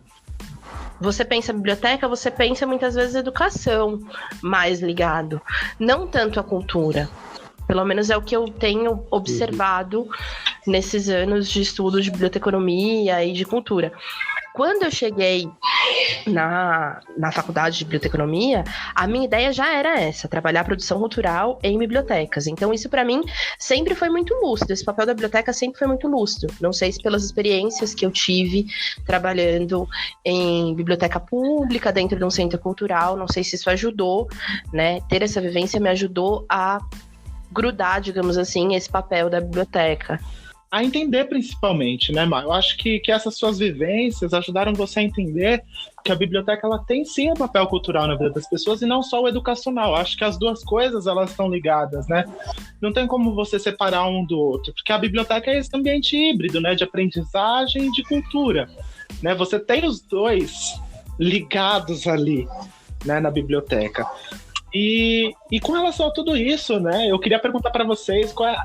Você pensa em biblioteca, você pensa muitas vezes em educação mais ligado, não tanto a cultura. Pelo menos é o que eu tenho observado nesses anos de estudo de biblioteconomia e de cultura. Quando eu cheguei na faculdade de biblioteconomia, a minha ideia já era essa, trabalhar a produção cultural em bibliotecas. Então isso para mim sempre foi muito lúcido, esse papel da biblioteca sempre foi muito lúcido. Não sei se pelas experiências que eu tive trabalhando em biblioteca pública, dentro de um centro cultural, não sei se isso ajudou, né? Ter essa vivência me ajudou a grudar, digamos assim, esse papel da biblioteca. A entender principalmente, né, Mar? Eu acho que essas suas vivências ajudaram você a entender que a biblioteca ela tem sim um papel cultural na vida das pessoas e não só o educacional. Eu acho que as duas coisas elas estão ligadas, né? Não tem como você separar um do outro, porque a biblioteca é esse ambiente híbrido, né, de aprendizagem e de cultura, né? Você tem os dois ligados ali, né, na biblioteca. E com relação a tudo isso, né, eu queria perguntar para vocês qual é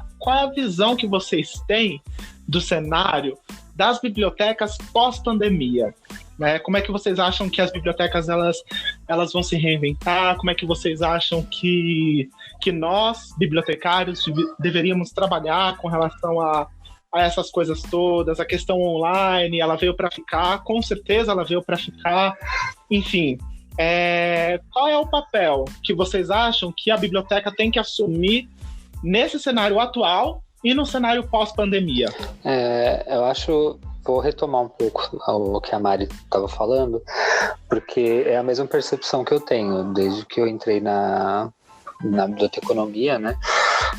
a visão que vocês têm do cenário das bibliotecas pós-pandemia, né? Como é que vocês acham que as bibliotecas elas vão se reinventar? Como é que vocês acham que nós, bibliotecários, deveríamos trabalhar com relação a essas coisas todas? A questão online, ela veio para ficar, com certeza ela veio para ficar, enfim... qual é o papel que vocês acham que a biblioteca tem que assumir nesse cenário atual e no cenário pós-pandemia? Eu acho... Vou retomar um pouco o que a Mari estava falando, porque é a mesma percepção que eu tenho desde que eu entrei na biblioteconomia, né?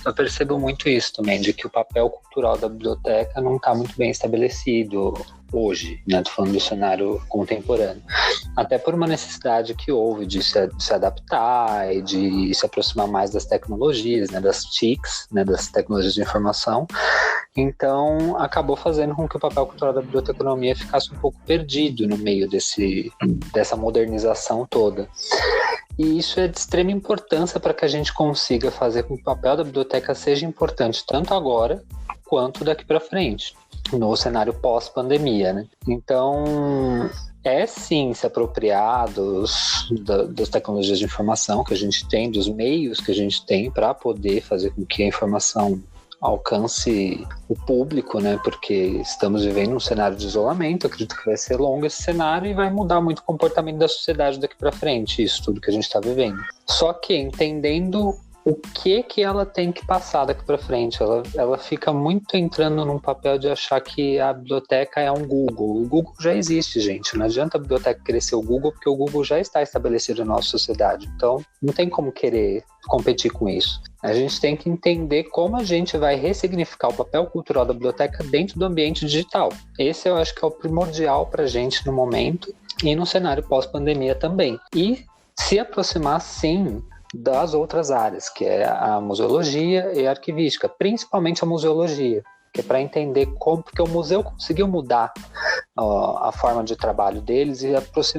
Eu percebo muito isso também, de que o papel cultural da biblioteca não está muito bem estabelecido hoje, né? Tô falando do cenário contemporâneo. Até por uma necessidade que houve de se adaptar e de se aproximar mais das tecnologias, né? Das TICs, né? Das tecnologias de informação. Então, acabou fazendo com que o papel cultural da biblioteconomia ficasse um pouco perdido no meio dessa modernização toda. E isso é de extrema importância para que a gente consiga fazer com que o papel da biblioteca seja importante tanto agora quanto daqui para frente, no cenário pós-pandemia, né? Então, sim se apropriar das tecnologias de informação que a gente tem, dos meios que a gente tem para poder fazer com que a informação alcance o público, né? Porque estamos vivendo um cenário de isolamento, acredito que vai ser longo esse cenário e vai mudar muito o comportamento da sociedade daqui para frente, isso tudo que a gente está vivendo. Só que entendendo o que ela tem que passar daqui para frente, ela fica muito entrando num papel de achar que a biblioteca é um Google. O Google já existe, gente. Não adianta a biblioteca crescer o Google, porque o Google já está estabelecido na nossa sociedade. Então, não tem como querer competir com isso. A gente tem que entender como a gente vai ressignificar o papel cultural da biblioteca dentro do ambiente digital. Esse eu acho que é o primordial para a gente no momento e no cenário pós-pandemia também. E se aproximar, sim, das outras áreas, que é a museologia e a arquivística, principalmente a museologia, que é para entender como, porque o museu conseguiu mudar a forma de trabalho deles e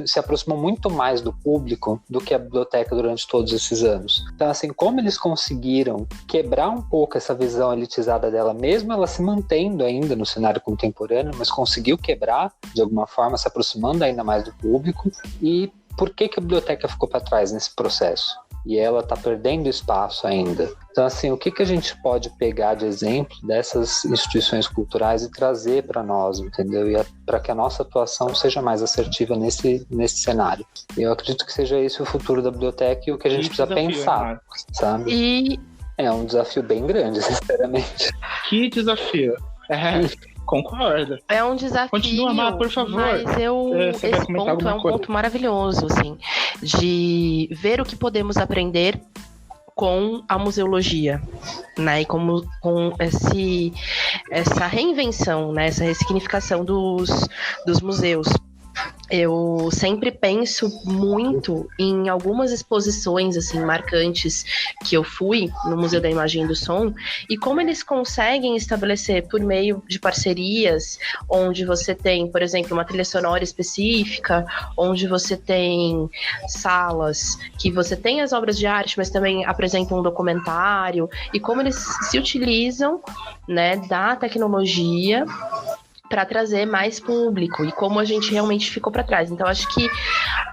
se aproximou muito mais do público do que a biblioteca durante todos esses anos. Então, assim, como eles conseguiram quebrar um pouco essa visão elitizada dela, mesmo ela se mantendo ainda no cenário contemporâneo, mas conseguiu quebrar, de alguma forma, se aproximando ainda mais do público. E por que a biblioteca ficou para trás nesse processo? e ela está perdendo espaço ainda. Então, assim, o que a gente pode pegar de exemplo dessas instituições culturais e trazer para nós, entendeu? E para que a nossa atuação seja mais assertiva nesse cenário. Eu acredito que seja esse o futuro da biblioteca e o que a gente precisa pensar, sabe? E é um desafio bem grande, sinceramente. Que desafio. Concordo. É um desafio. Continua, Má, por favor. Mas esse ponto é um ponto maravilhoso, assim, de ver o que podemos aprender com a museologia, né? E com essa reinvenção, né? Essa ressignificação dos museus. Eu sempre penso muito em algumas exposições assim marcantes que eu fui no Museu da Imagem e do Som e como eles conseguem estabelecer por meio de parcerias, onde você tem, por exemplo, uma trilha sonora específica, onde você tem salas que você tem as obras de arte, mas também apresentam um documentário, e como eles se utilizam, né, da tecnologia para trazer mais público e como a gente realmente ficou para trás. Então, acho que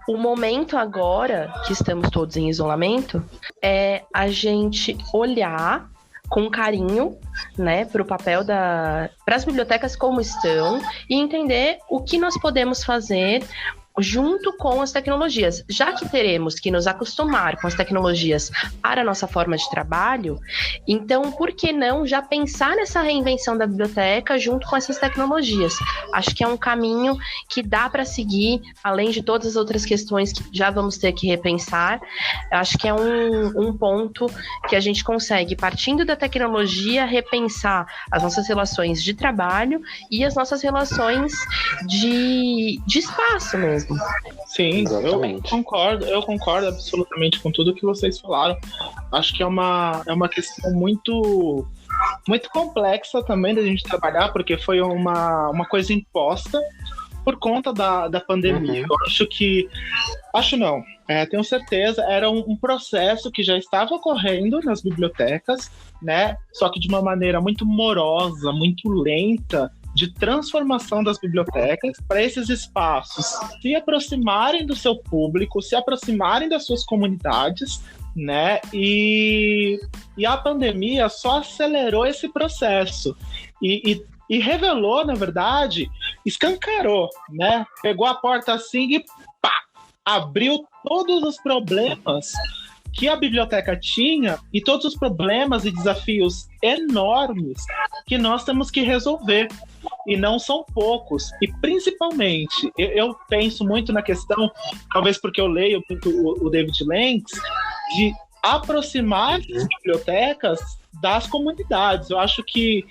o momento agora, que estamos todos em isolamento, é a gente olhar com carinho, né, para o papel para as bibliotecas como estão e entender o que nós podemos fazer junto com as tecnologias. Já que teremos que nos acostumar com as tecnologias para a nossa forma de trabalho, então por que não já pensar nessa reinvenção da biblioteca junto com essas tecnologias? Acho que é um caminho que dá para seguir, além de todas as outras questões que já vamos ter que repensar. Acho que é um ponto que a gente consegue, partindo da tecnologia, repensar as nossas relações de trabalho e as nossas relações de espaço mesmo. Sim, exatamente. Eu concordo absolutamente com tudo que vocês falaram. Acho que é uma questão muito complexa também da gente trabalhar, porque foi uma coisa imposta por conta da pandemia. Tenho certeza, era um processo que já estava ocorrendo nas bibliotecas, né? Só que de uma maneira muito morosa, muito lenta, de transformação das bibliotecas para esses espaços se aproximarem do seu público, se aproximarem das suas comunidades, né? E a pandemia só acelerou esse processo e revelou, na verdade, escancarou, né? Pegou a porta assim e pá, abriu todos os problemas que a biblioteca tinha e todos os problemas e desafios enormes que nós temos que resolver. E não são poucos. E principalmente, eu penso muito na questão, talvez porque eu leio muito o David Lenz, de aproximar as bibliotecas das comunidades. Eu acho que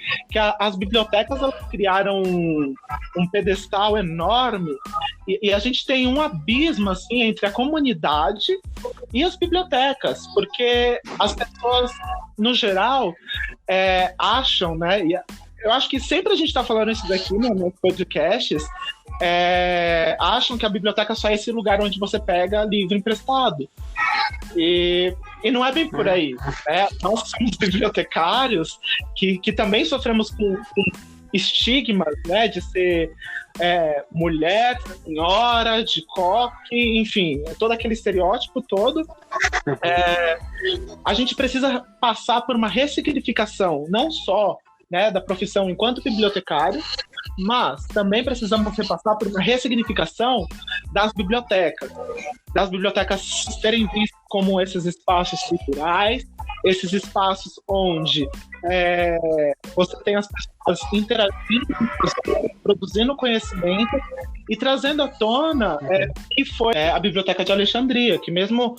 as bibliotecas elas criaram um pedestal enorme e a gente tem um abismo assim, entre a comunidade e as bibliotecas, porque as pessoas, no geral, acham, né? Eu acho que sempre a gente está falando isso daqui nos podcasts, acham que a biblioteca só é esse lugar onde você pega livro emprestado. E não é bem por aí, né? Nós somos bibliotecários que também sofremos com estigmas, né? De ser mulher, senhora, de coque, enfim, todo aquele estereótipo todo. A gente precisa passar por uma ressignificação, não só, né, da profissão enquanto bibliotecário, mas também precisamos passar por uma ressignificação das bibliotecas serem vistas como esses espaços culturais, esses espaços onde você tem as pessoas interagindo, produzindo conhecimento e trazendo à tona que foi a Biblioteca de Alexandria, que mesmo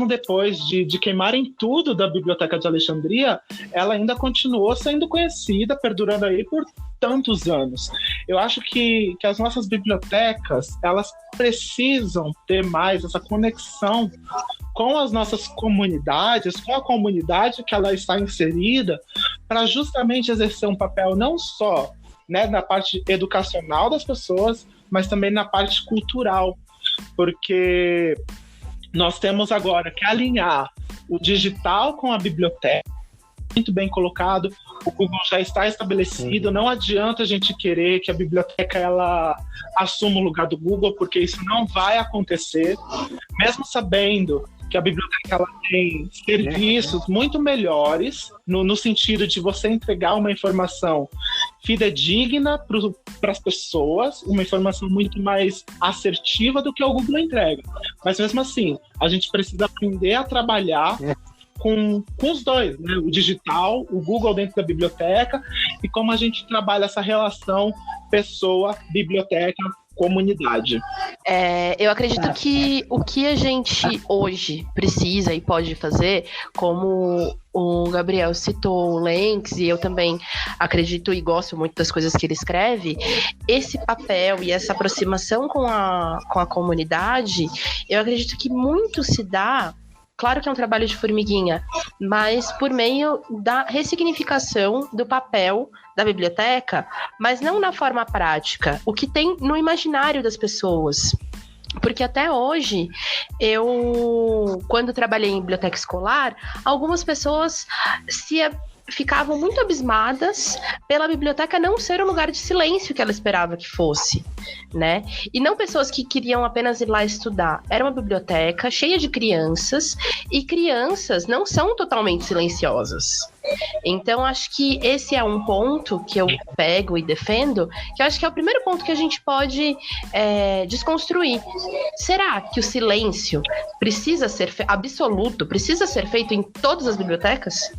depois de queimarem tudo da Biblioteca de Alexandria, ela ainda continuou sendo conhecida, perdurando aí por tantos anos. Eu acho que as nossas bibliotecas, elas precisam ter mais essa conexão com as nossas comunidades, com a comunidade que ela está inserida, para justamente exercer um papel não só, né, na parte educacional das pessoas, mas também na parte cultural, porque nós temos agora que alinhar o digital com a biblioteca. Muito bem colocado, o Google já está estabelecido, não adianta a gente querer que a biblioteca ela assuma o lugar do Google, porque isso não vai acontecer, mesmo sabendo que a biblioteca ela tem serviços muito melhores no sentido de você entregar uma informação fidedigna para as pessoas, uma informação muito mais assertiva do que o Google entrega. Mas mesmo assim, a gente precisa aprender a trabalhar com os dois, né? O digital, o Google dentro da biblioteca e como a gente trabalha essa relação pessoa, biblioteca, comunidade. Eu acredito que o que a gente hoje precisa e pode fazer, como o Gabriel citou o Lenx, e eu também acredito e gosto muito das coisas que ele escreve, esse papel e essa aproximação com a comunidade, eu acredito que muito se dá. Claro que é um trabalho de formiguinha, mas por meio da ressignificação do papel da biblioteca, mas não na forma prática, o que tem no imaginário das pessoas. Porque até hoje, quando trabalhei em biblioteca escolar, algumas pessoas ficavam muito abismadas pela biblioteca não ser um lugar de silêncio que ela esperava que fosse, né? E não pessoas que queriam apenas ir lá estudar. Era uma biblioteca cheia de crianças, e crianças não são totalmente silenciosas. Então, acho que esse é um ponto que eu pego e defendo, que eu acho que é o primeiro ponto que a gente pode desconstruir. Será que o silêncio precisa ser absoluto, precisa ser feito em todas as bibliotecas?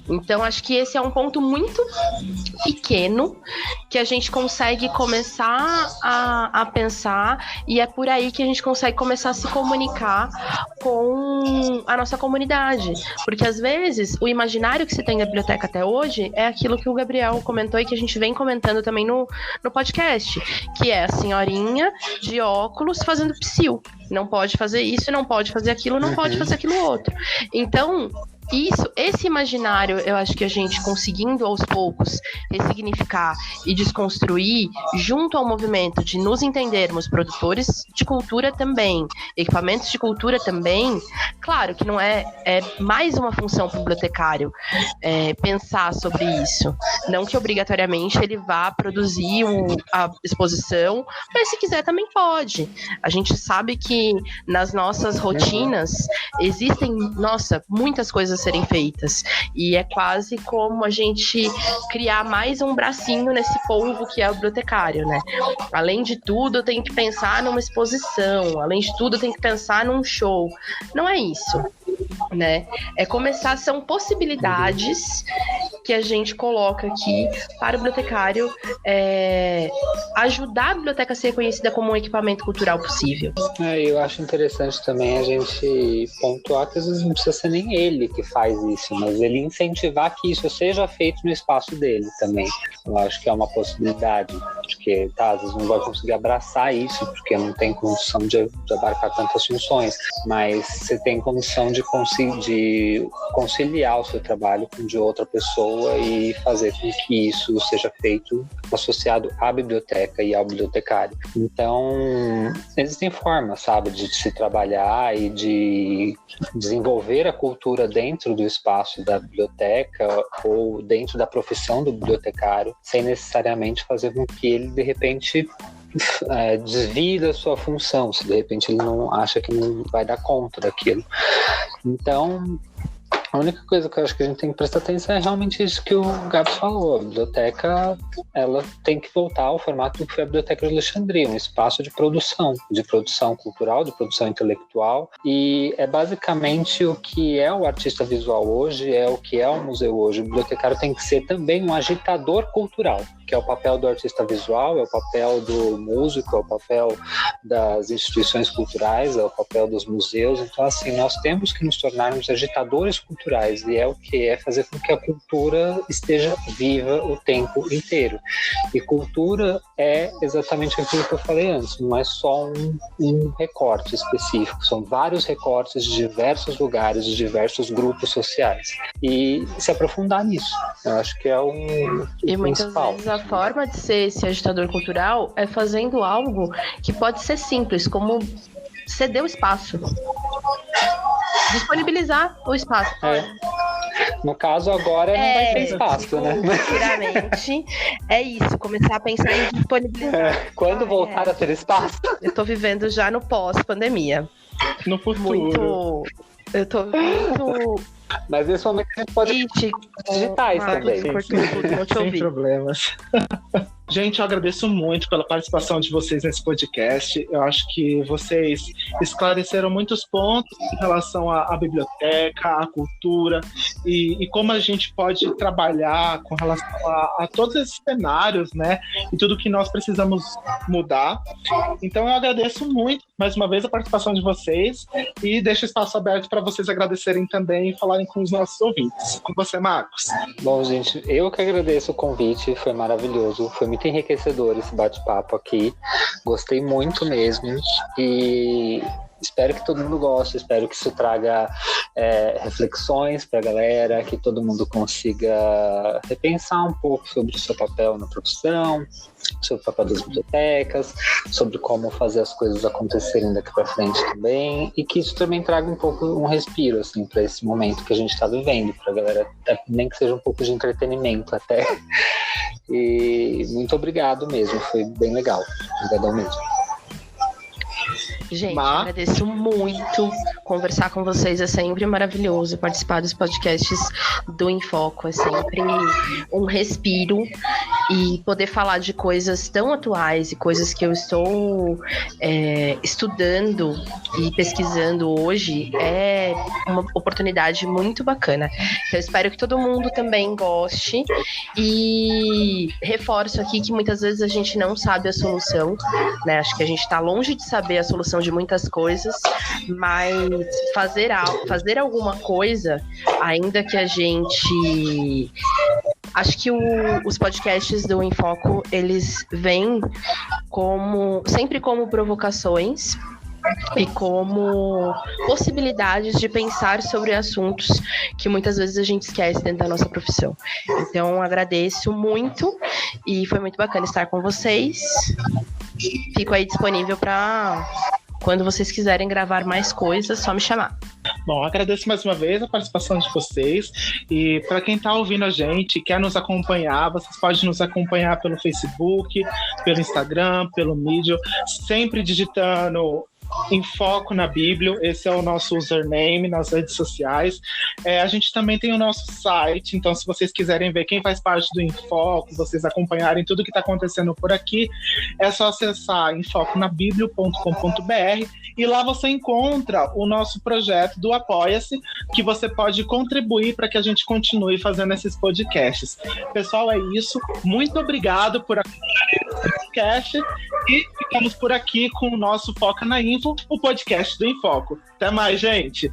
Então, acho que esse é um ponto muito pequeno que a gente consegue começar a pensar, e é por aí que a gente consegue começar a se comunicar com a nossa comunidade. Porque, às vezes, o imaginário que se tem na biblioteca até hoje é aquilo que o Gabriel comentou e que a gente vem comentando também no podcast, que é a senhorinha de óculos fazendo psil. Não pode fazer isso, não pode fazer aquilo, não pode fazer aquilo outro. Então, esse imaginário, eu acho que a gente conseguindo aos poucos ressignificar e desconstruir, junto ao movimento de nos entendermos produtores de cultura também, equipamentos de cultura também, claro que não é mais uma função para o bibliotecário pensar sobre isso. Não que obrigatoriamente ele vá produzir a exposição, mas se quiser também pode. A gente sabe que nas nossas rotinas existem, muitas coisas a serem feitas, e é quase como a gente criar mais um bracinho nesse polvo que é o bibliotecário, né? Além de tudo, eu tenho que pensar numa exposição, além de tudo, eu tenho que pensar num show. Não é isso, né? São possibilidades que a gente coloca aqui para o bibliotecário ajudar a biblioteca a ser reconhecida como um equipamento cultural possível. Eu acho interessante também a gente pontuar que às vezes não precisa ser nem ele que faz isso, mas ele incentivar que isso seja feito no espaço dele também. Eu acho que é uma possibilidade, porque às vezes não vai conseguir abraçar isso, porque não tem condição de abarcar tantas funções, mas você tem condição de conciliar o seu trabalho com o de outra pessoa e fazer com que isso seja feito associado à biblioteca e ao bibliotecário. Então, existem formas, sabe, de se trabalhar e de desenvolver a cultura dentro do espaço da biblioteca ou dentro da profissão do bibliotecário, sem necessariamente fazer com que ele, de repente, desvie da sua função, se de repente ele não acha que não vai dar conta daquilo. Então, a única coisa que eu acho que a gente tem que prestar atenção é realmente isso que o Gabs falou. A biblioteca, ela tem que voltar ao formato que foi a Biblioteca de Alexandria, um espaço de produção cultural, de produção intelectual, e é basicamente o que é o artista visual hoje, é o que é o museu hoje. O bibliotecário tem que ser também um agitador cultural, que é o papel do artista visual, é o papel do músico, é o papel das instituições culturais, é o papel dos museus. Então, assim, nós temos que nos tornarmos agitadores culturais, e é o que é fazer com que a cultura esteja viva o tempo inteiro. E cultura é exatamente aquilo que eu falei antes, não é só um recorte específico, são vários recortes de diversos lugares, de diversos grupos sociais. E se aprofundar nisso, eu acho que é o e principal. Muitas vezes a forma de ser esse agitador cultural é fazendo algo que pode ser simples, como ceder o espaço. Disponibilizar o espaço. No caso, agora não vai ter espaço, né? Futuramente, é isso, começar a pensar em disponibilizar. Quando voltar a ter espaço? Eu tô vivendo já no pós-pandemia. no futuro. Muito. Eu tô muito. Mas nesse momento a gente pode digitais também. Sem problemas. Gente, eu agradeço muito pela participação de vocês nesse podcast. Eu acho que vocês esclareceram muitos pontos em relação à biblioteca, à cultura e como a gente pode trabalhar com relação a todos esses cenários, né? E tudo que nós precisamos mudar. Então, eu agradeço muito, mais uma vez, a participação de vocês e deixo o espaço aberto para vocês agradecerem também e falarem com os nossos ouvintes. Com você, Marcos. Bom, gente, eu que agradeço o convite, foi maravilhoso, foi muito enriquecedor esse bate-papo aqui, gostei muito mesmo e espero que todo mundo goste, espero que isso traga reflexões para a galera, que todo mundo consiga repensar um pouco sobre o seu papel na profissão, sobre o papel das bibliotecas, sobre como fazer as coisas acontecerem daqui para frente também, e que isso também traga um pouco um respiro assim, para esse momento que a gente está vivendo, para a galera, nem que seja um pouco de entretenimento até. E muito obrigado mesmo, foi bem legal. Obrigadão mesmo. Gente, agradeço muito. Conversar com vocês é sempre maravilhoso. Participar dos podcasts do Infoco é sempre um respiro. E poder falar de coisas tão atuais e coisas que eu estou estudando e pesquisando hoje é uma oportunidade muito bacana. Então, eu espero que todo mundo também goste. E reforço aqui que muitas vezes a gente não sabe a solução, né? Acho que a gente está longe de saber a solução de muitas coisas, mas fazer alguma coisa, ainda que a gente... Acho que os podcasts do Infoco, eles vêm sempre como provocações e como possibilidades de pensar sobre assuntos que muitas vezes a gente esquece dentro da nossa profissão. Então, agradeço muito e foi muito bacana estar com vocês. Fico aí disponível para quando vocês quiserem gravar mais coisas, só me chamar. Bom, agradeço mais uma vez a participação de vocês e para quem está ouvindo a gente e quer nos acompanhar, vocês podem nos acompanhar pelo Facebook, pelo Instagram, pelo Medium, sempre digitando Infoco na Bíblia, esse é o nosso username nas redes sociais. A gente também tem o nosso site, então se vocês quiserem ver quem faz parte do Infoco, vocês acompanharem tudo que está acontecendo por aqui, é só acessar infoconabiblia.com.br e lá você encontra o nosso projeto do Apoia-se, que você pode contribuir para que a gente continue fazendo esses podcasts. Pessoal, é isso. Muito obrigado por acompanhar esse podcast e ficamos por aqui com o nosso Foca na Info, o podcast do Infoco. Até mais, gente!